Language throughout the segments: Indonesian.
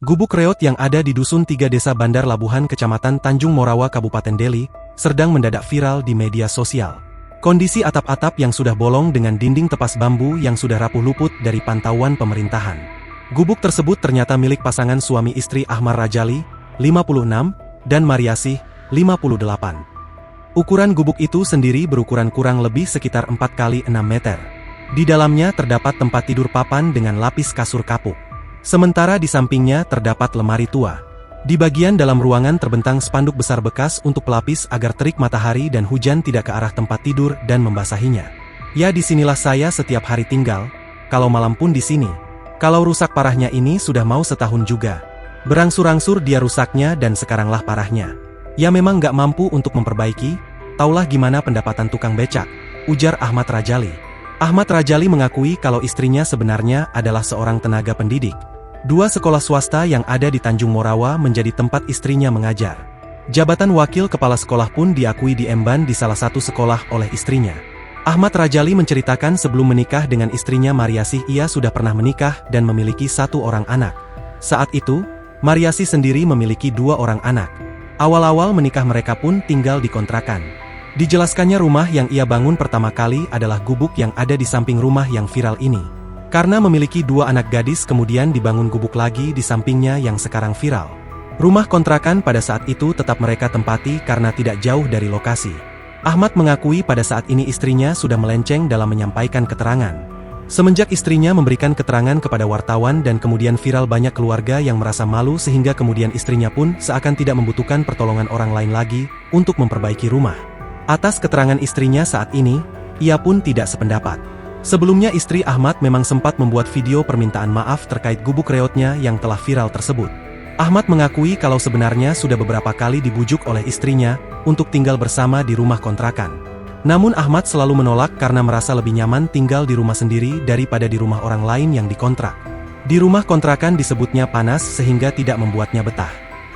Gubuk reot yang ada di Dusun 3 Desa Bandar Labuhan Kecamatan Tanjung Morawa Kabupaten Deli, Serdang mendadak viral di media sosial. Kondisi atap-atap yang sudah bolong dengan dinding tepas bambu yang sudah rapuh luput dari pantauan pemerintahan. Gubuk tersebut ternyata milik pasangan suami istri Ahmad Rajali, 56, dan Mariasih, 58. Ukuran gubuk itu sendiri berukuran kurang lebih sekitar 4 kali 6 meter. Di dalamnya terdapat tempat tidur papan dengan lapis kasur kapuk. Sementara di sampingnya terdapat lemari tua. Di bagian dalam ruangan terbentang spanduk besar bekas untuk pelapis agar terik matahari dan hujan tidak ke arah tempat tidur dan membasahinya. Ya, disinilah saya setiap hari tinggal, kalau malam pun di sini. Kalau rusak parahnya ini sudah mau setahun juga. Berangsur-angsur dia rusaknya dan sekaranglah parahnya. Ya memang gak mampu untuk memperbaiki, taulah gimana pendapatan tukang becak, ujar Ahmad Rajali. Ahmad Rajali mengakui kalau istrinya sebenarnya adalah seorang tenaga pendidik. 2 sekolah swasta yang ada di Tanjung Morawa menjadi tempat istrinya mengajar. Jabatan wakil kepala sekolah pun diakui diemban di salah satu sekolah oleh istrinya. Ahmad Rajali menceritakan sebelum menikah dengan istrinya Mariasih ia sudah pernah menikah dan memiliki 1 orang anak. Saat itu, Mariasih sendiri memiliki 2 orang anak. Awal-awal menikah mereka pun tinggal di kontrakan. Dijelaskannya rumah yang ia bangun pertama kali adalah gubuk yang ada di samping rumah yang viral ini. Karena memiliki 2 anak gadis kemudian dibangun gubuk lagi di sampingnya yang sekarang viral. Rumah kontrakan pada saat itu tetap mereka tempati karena tidak jauh dari lokasi. Ahmad mengakui pada saat ini istrinya sudah melenceng dalam menyampaikan keterangan. Semenjak istrinya memberikan keterangan kepada wartawan dan kemudian viral, banyak keluarga yang merasa malu sehingga kemudian istrinya pun seakan tidak membutuhkan pertolongan orang lain lagi untuk memperbaiki rumah. Atas keterangan istrinya saat ini, ia pun tidak sependapat. Sebelumnya istri Ahmad memang sempat membuat video permintaan maaf terkait gubuk reotnya yang telah viral tersebut. Ahmad mengakui kalau sebenarnya sudah beberapa kali dibujuk oleh istrinya untuk tinggal bersama di rumah kontrakan. Namun Ahmad selalu menolak karena merasa lebih nyaman tinggal di rumah sendiri daripada di rumah orang lain yang dikontrak. Di rumah kontrakan disebutnya panas sehingga tidak membuatnya betah.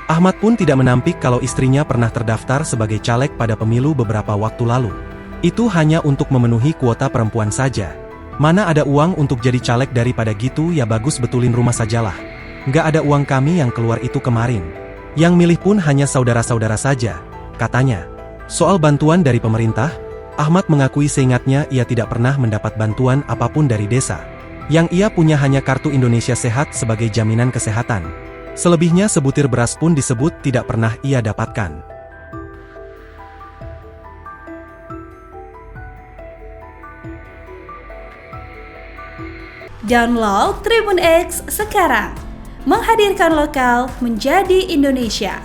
Ahmad pun tidak menampik kalau istrinya pernah terdaftar sebagai caleg pada pemilu beberapa waktu lalu. Itu hanya untuk memenuhi kuota perempuan saja. Mana ada uang untuk jadi caleg, daripada gitu ya bagus betulin rumah sajalah. Nggak ada uang kami yang keluar itu kemarin. Yang milih pun hanya saudara-saudara saja, katanya. Soal bantuan dari pemerintah, Ahmad mengakui seingatnya ia tidak pernah mendapat bantuan apapun dari desa. Yang ia punya hanya kartu Indonesia Sehat sebagai jaminan kesehatan. Selebihnya sebutir beras pun disebut tidak pernah ia dapatkan. Download Tribun X sekarang, menghadirkan lokal menjadi Indonesia.